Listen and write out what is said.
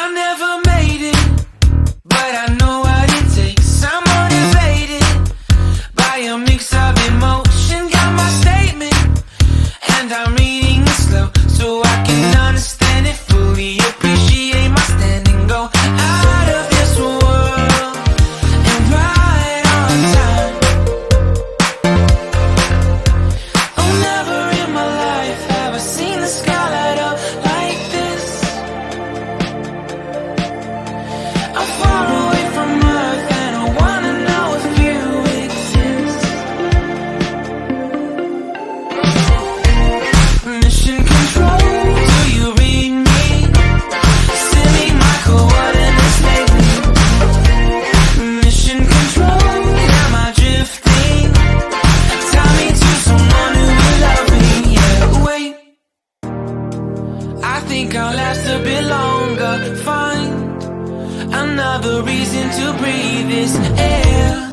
I never made it, but I know what it takes. I'm motivated by a mix of emotion. Got my statement, and I'm reading it slow so I can understand it fully. Appreciate my standing, go out of this world and right on time. Oh, never in my life have I seen the sky light up like this. I'm far away from Earth and I wanna know if you exist. Mission control, do you read me? Send me my coordinates lately. Mission control, am I drifting? Tie me to someone who will love me. Yeah, wait, I think I'll last a bit longer. Find another reason to breathe this air.